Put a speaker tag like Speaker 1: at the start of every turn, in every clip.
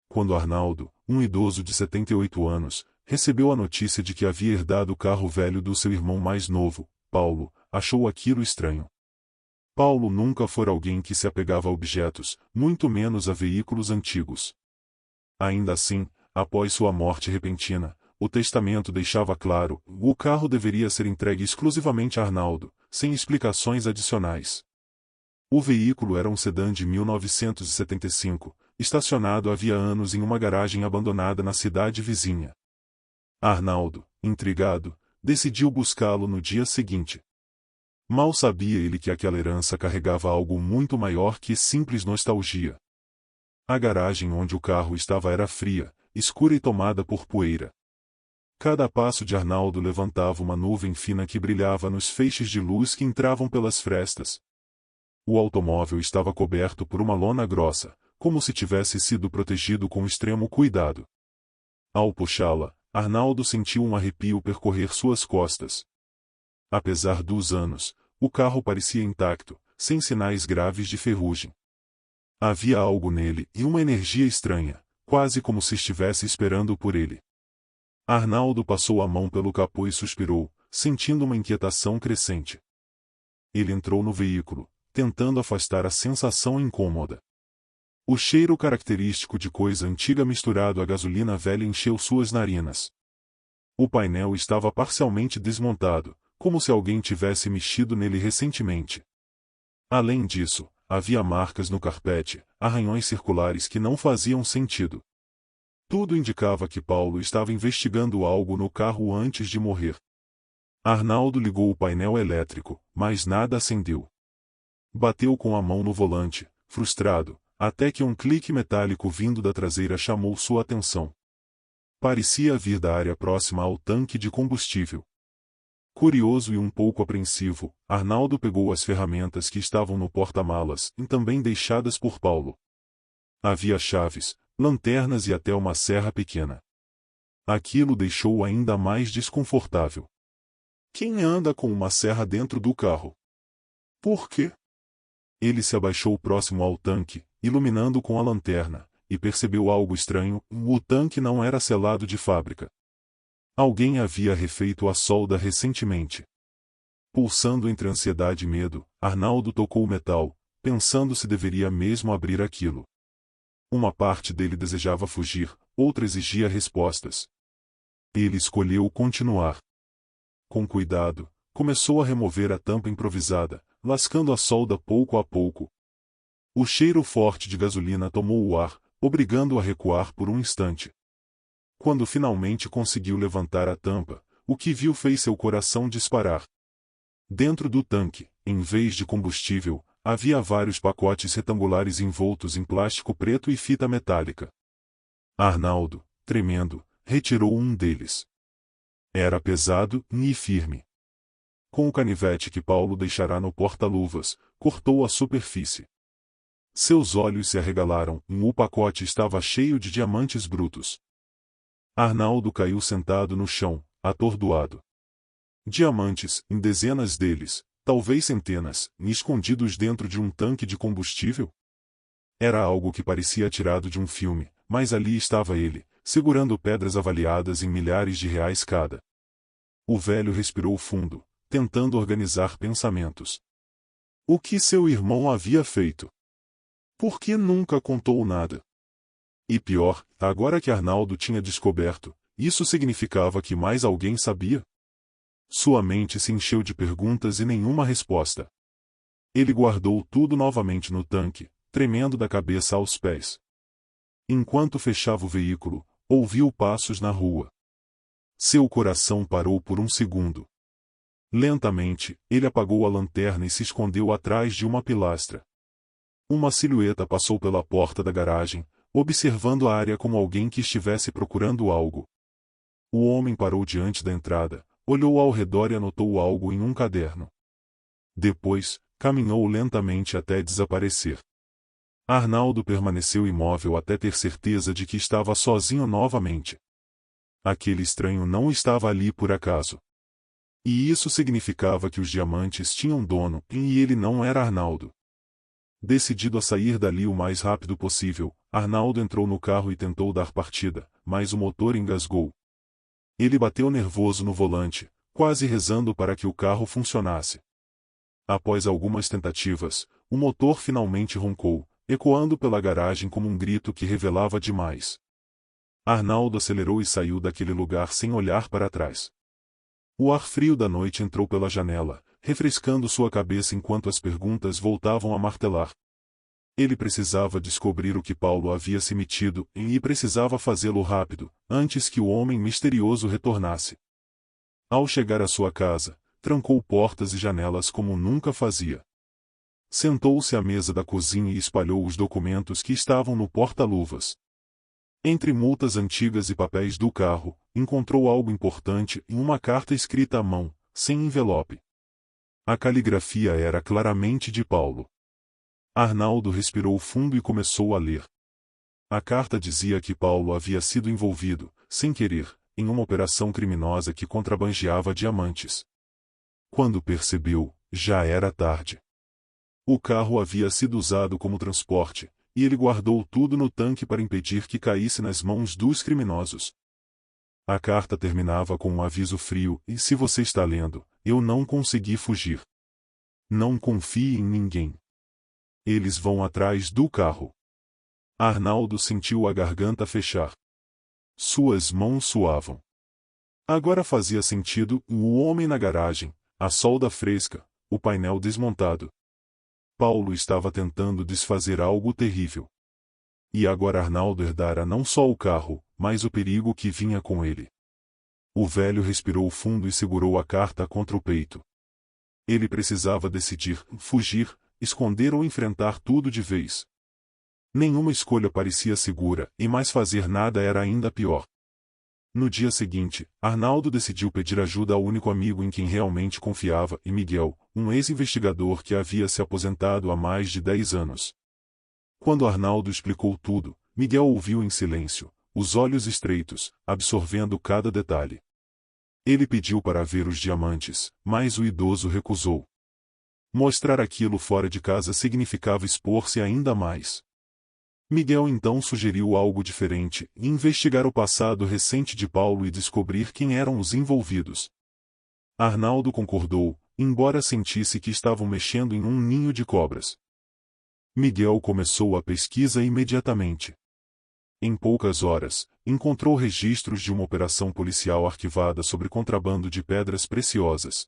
Speaker 1: quando Arnaldo, um idoso de 78 anos, recebeu a notícia de que havia herdado o carro velho do seu irmão mais novo, Paulo, achou aquilo estranho. Paulo nunca fora alguém que se apegava a objetos, muito menos a veículos antigos. Ainda assim, após sua morte repentina, o testamento deixava claro, o carro deveria ser entregue exclusivamente a Arnaldo, sem explicações adicionais. O veículo era um sedã de 1975, estacionado havia anos em uma garagem abandonada na cidade vizinha. Arnaldo, intrigado, decidiu buscá-lo no dia seguinte. Mal sabia ele que aquela herança carregava algo muito maior que simples nostalgia. A garagem onde o carro estava era fria, escura e tomada por poeira. Cada passo de Arnaldo levantava uma nuvem fina que brilhava nos feixes de luz que entravam pelas frestas. O automóvel estava coberto por uma lona grossa, como se tivesse sido protegido com extremo cuidado. Ao puxá-la, Arnaldo sentiu um arrepio percorrer suas costas. Apesar dos anos, o carro parecia intacto, sem sinais graves de ferrugem. Havia algo nele e uma energia estranha, quase como se estivesse esperando por ele. Arnaldo passou a mão pelo capô e suspirou, sentindo uma inquietação crescente. Ele entrou no veículo, tentando afastar a sensação incômoda. O cheiro característico de coisa antiga misturado à gasolina velha encheu suas narinas. O painel estava parcialmente desmontado, como se alguém tivesse mexido nele recentemente. Além disso, havia marcas no carpete, arranhões circulares que não faziam sentido. Tudo indicava que Paulo estava investigando algo no carro antes de morrer. Arnaldo ligou o painel elétrico, mas nada acendeu. Bateu com a mão no volante, frustrado, até que um clique metálico vindo da traseira chamou sua atenção. Parecia vir da área próxima ao tanque de combustível. Curioso e um pouco apreensivo, Arnaldo pegou as ferramentas que estavam no porta-malas e também deixadas por Paulo. Havia chaves, lanternas e até uma serra pequena. Aquilo deixou-o ainda mais desconfortável. Quem anda com uma serra dentro do carro? Por quê? Ele se abaixou próximo ao tanque, iluminando com a lanterna, e percebeu algo estranho: o tanque não era selado de fábrica. Alguém havia refeito a solda recentemente. Pulsando entre ansiedade e medo, Arnaldo tocou o metal, pensando se deveria mesmo abrir aquilo. Uma parte dele desejava fugir, outra exigia respostas. Ele escolheu continuar. Com cuidado, começou a remover a tampa improvisada, lascando a solda pouco a pouco. O cheiro forte de gasolina tomou o ar, obrigando-o a recuar por um instante. Quando finalmente conseguiu levantar a tampa, o que viu fez seu coração disparar. Dentro do tanque, em vez de combustível, havia vários pacotes retangulares envoltos em plástico preto e fita metálica. Arnaldo, tremendo, retirou um deles. Era pesado e firme. Com o canivete que Paulo deixará no porta-luvas, cortou a superfície. Seus olhos se arregalaram, o pacote estava cheio de diamantes brutos. Arnaldo caiu sentado no chão, atordoado. Diamantes, em dezenas deles, talvez centenas, escondidos dentro de um tanque de combustível? Era algo que parecia tirado de um filme, mas ali estava ele, segurando pedras avaliadas em milhares de reais cada. O velho respirou fundo, tentando organizar pensamentos. O que seu irmão havia feito? Por que nunca contou nada? E pior, agora que Arnaldo tinha descoberto, isso significava que mais alguém sabia? Sua mente se encheu de perguntas e nenhuma resposta. Ele guardou tudo novamente no tanque, tremendo da cabeça aos pés. Enquanto fechava o veículo, ouviu passos na rua. Seu coração parou por um segundo. Lentamente, ele apagou a lanterna e se escondeu atrás de uma pilastra. Uma silhueta passou pela porta da garagem, observando a área como alguém que estivesse procurando algo. O homem parou diante da entrada, olhou ao redor e anotou algo em um caderno. Depois, caminhou lentamente até desaparecer. Arnaldo permaneceu imóvel até ter certeza de que estava sozinho novamente. Aquele estranho não estava ali por acaso. E isso significava que os diamantes tinham dono, e ele não era Arnaldo. Decidido a sair dali o mais rápido possível, Arnaldo entrou no carro e tentou dar partida, mas o motor engasgou. Ele bateu nervoso no volante, quase rezando para que o carro funcionasse. Após algumas tentativas, o motor finalmente roncou, ecoando pela garagem como um grito que revelava demais. Arnaldo acelerou e saiu daquele lugar sem olhar para trás. O ar frio da noite entrou pela janela, refrescando sua cabeça enquanto as perguntas voltavam a martelar. Ele precisava descobrir o que Paulo havia se metido e precisava fazê-lo rápido, antes que o homem misterioso retornasse. Ao chegar à sua casa, trancou portas e janelas como nunca fazia. Sentou-se à mesa da cozinha e espalhou os documentos que estavam no porta-luvas. Entre multas antigas e papéis do carro, encontrou algo importante em uma carta escrita à mão, sem envelope. A caligrafia era claramente de Paulo. Arnaldo respirou fundo e começou a ler. A carta dizia que Paulo havia sido envolvido, sem querer, em uma operação criminosa que contrabandeava diamantes. Quando percebeu, já era tarde. O carro havia sido usado como transporte, e ele guardou tudo no tanque para impedir que caísse nas mãos dos criminosos. A carta terminava com um aviso frio: e se você está lendo, eu não consegui fugir. Não confie em ninguém. Eles vão atrás do carro. Arnaldo sentiu a garganta fechar. Suas mãos suavam. Agora fazia sentido: o homem na garagem, a solda fresca, o painel desmontado. Paulo estava tentando desfazer algo terrível. E agora Arnaldo herdara não só o carro, mas o perigo que vinha com ele. O velho respirou fundo e segurou a carta contra o peito. Ele precisava decidir: fugir, esconder ou enfrentar tudo de vez. Nenhuma escolha parecia segura, e mais fazer nada era ainda pior. No dia seguinte, Arnaldo decidiu pedir ajuda ao único amigo em quem realmente confiava, e Miguel, um ex-investigador que havia se aposentado há mais de 10 anos. Quando Arnaldo explicou tudo, Miguel ouviu em silêncio, os olhos estreitos, absorvendo cada detalhe. Ele pediu para ver os diamantes, mas o idoso recusou. Mostrar aquilo fora de casa significava expor-se ainda mais. Miguel então sugeriu algo diferente: investigar o passado recente de Paulo e descobrir quem eram os envolvidos. Arnaldo concordou, embora sentisse que estavam mexendo em um ninho de cobras. Miguel começou a pesquisa imediatamente. Em poucas horas, encontrou registros de uma operação policial arquivada sobre contrabando de pedras preciosas.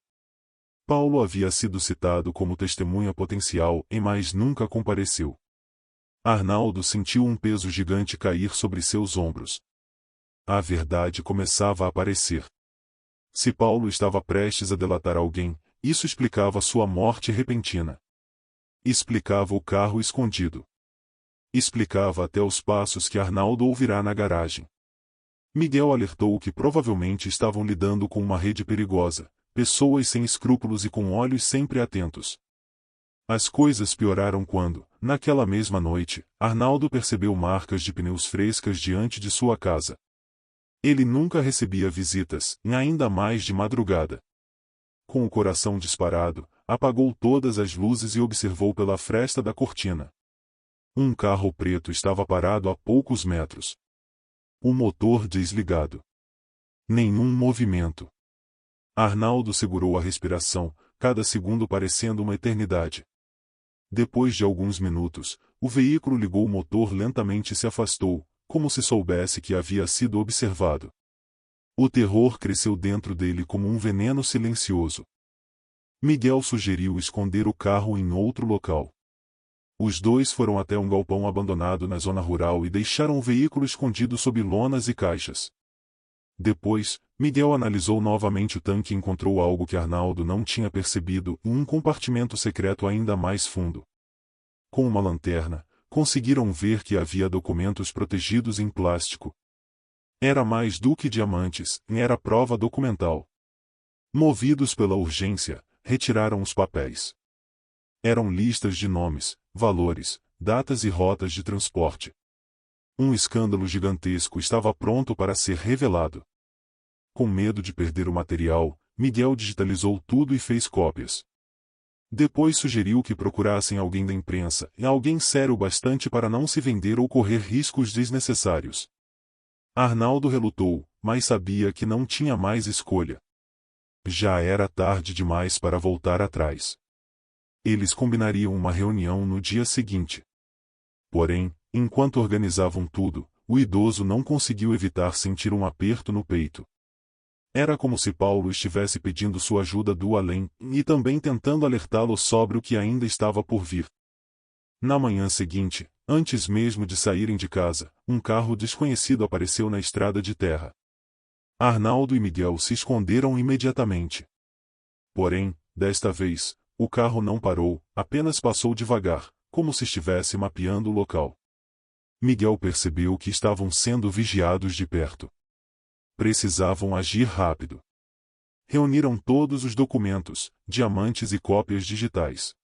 Speaker 1: Paulo havia sido citado como testemunha potencial, mas nunca compareceu. Arnaldo sentiu um peso gigante cair sobre seus ombros. A verdade começava a aparecer. Se Paulo estava prestes a delatar alguém, isso explicava sua morte repentina. Explicava o carro escondido. Explicava até os passos que Arnaldo ouvirá na garagem. Miguel alertou que provavelmente estavam lidando com uma rede perigosa, pessoas sem escrúpulos e com olhos sempre atentos. As coisas pioraram quando, naquela mesma noite, Arnaldo percebeu marcas de pneus frescas diante de sua casa. Ele nunca recebia visitas, ainda mais de madrugada. Com o coração disparado, apagou todas as luzes e observou pela fresta da cortina. Um carro preto estava parado a poucos metros. O motor desligado. Nenhum movimento. Arnaldo segurou a respiração, cada segundo parecendo uma eternidade. Depois de alguns minutos, o veículo ligou o motor lentamente e se afastou, como se soubesse que havia sido observado. O terror cresceu dentro dele como um veneno silencioso. Miguel sugeriu esconder o carro em outro local. Os dois foram até um galpão abandonado na zona rural e deixaram o veículo escondido sob lonas e caixas. Depois, Miguel analisou novamente o tanque e encontrou algo que Arnaldo não tinha percebido: um compartimento secreto ainda mais fundo. Com uma lanterna, conseguiram ver que havia documentos protegidos em plástico. Era mais do que diamantes, era prova documental. Movidos pela urgência, retiraram os papéis. Eram listas de nomes, valores, datas e rotas de transporte. Um escândalo gigantesco estava pronto para ser revelado. Com medo de perder o material, Miguel digitalizou tudo e fez cópias. Depois sugeriu que procurassem alguém da imprensa, e alguém sério bastante para não se vender ou correr riscos desnecessários. Arnaldo relutou, mas sabia que não tinha mais escolha. Já era tarde demais para voltar atrás. Eles combinariam uma reunião no dia seguinte. Porém, enquanto organizavam tudo, o idoso não conseguiu evitar sentir um aperto no peito. Era como se Paulo estivesse pedindo sua ajuda do além, e também tentando alertá-lo sobre o que ainda estava por vir. Na manhã seguinte, antes mesmo de saírem de casa, um carro desconhecido apareceu na estrada de terra. Arnaldo e Miguel se esconderam imediatamente. Porém, desta vez, o carro não parou, apenas passou devagar, como se estivesse mapeando o local. Miguel percebeu que estavam sendo vigiados de perto. Precisavam agir rápido. Reuniram todos os documentos, diamantes e cópias digitais.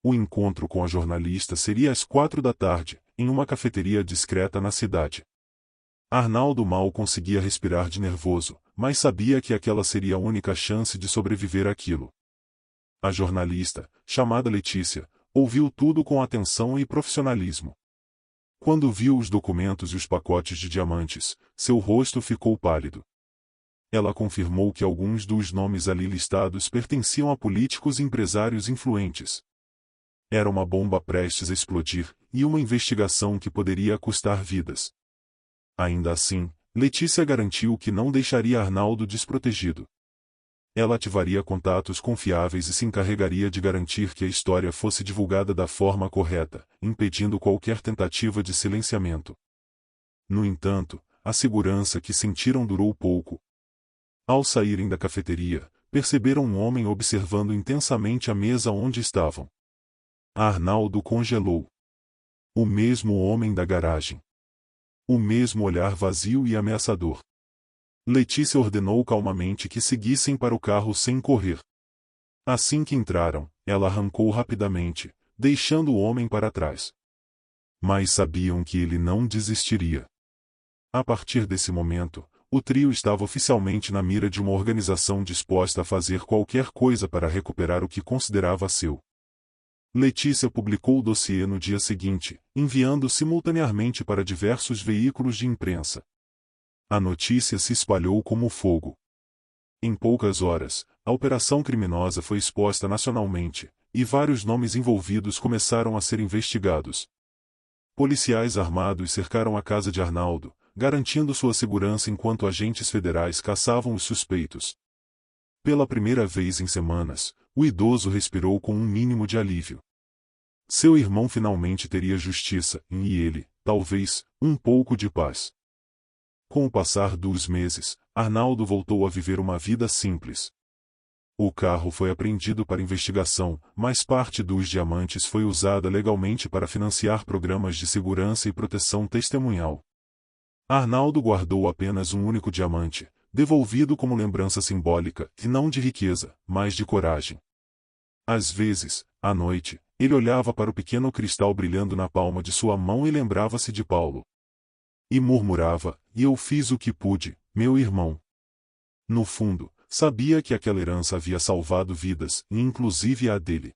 Speaker 1: O encontro com a jornalista seria às 4 da tarde, em uma cafeteria discreta na cidade. Arnaldo mal conseguia respirar de nervoso, mas sabia que aquela seria a única chance de sobreviver àquilo. A jornalista, chamada Letícia, ouviu tudo com atenção e profissionalismo. Quando viu os documentos e os pacotes de diamantes, seu rosto ficou pálido. Ela confirmou que alguns dos nomes ali listados pertenciam a políticos e empresários influentes. Era uma bomba prestes a explodir, e uma investigação que poderia custar vidas. Ainda assim, Letícia garantiu que não deixaria Arnaldo desprotegido. Ela ativaria contatos confiáveis e se encarregaria de garantir que a história fosse divulgada da forma correta, impedindo qualquer tentativa de silenciamento. No entanto, a segurança que sentiram durou pouco. Ao saírem da cafeteria, perceberam um homem observando intensamente a mesa onde estavam. Arnaldo congelou. O mesmo homem da garagem. O mesmo olhar vazio e ameaçador. Letícia ordenou calmamente que seguissem para o carro sem correr. Assim que entraram, ela arrancou rapidamente, deixando o homem para trás. Mas sabiam que ele não desistiria. A partir desse momento, o trio estava oficialmente na mira de uma organização disposta a fazer qualquer coisa para recuperar o que considerava seu. Letícia publicou o dossiê no dia seguinte, enviando simultaneamente para diversos veículos de imprensa. A notícia se espalhou como fogo. Em poucas horas, a operação criminosa foi exposta nacionalmente, e vários nomes envolvidos começaram a ser investigados. Policiais armados cercaram a casa de Arnaldo, garantindo sua segurança enquanto agentes federais caçavam os suspeitos. Pela primeira vez em semanas, o idoso respirou com um mínimo de alívio. Seu irmão finalmente teria justiça, e ele, talvez, um pouco de paz. Com o passar dos meses, Arnaldo voltou a viver uma vida simples. O carro foi apreendido para investigação, mas parte dos diamantes foi usada legalmente para financiar programas de segurança e proteção testemunhal. Arnaldo guardou apenas um único diamante, devolvido como lembrança simbólica, e não de riqueza, mas de coragem. Às vezes, à noite, ele olhava para o pequeno cristal brilhando na palma de sua mão e lembrava-se de Paulo. E murmurava, "E eu fiz o que pude, meu irmão." No fundo, sabia que aquela herança havia salvado vidas, inclusive a dele.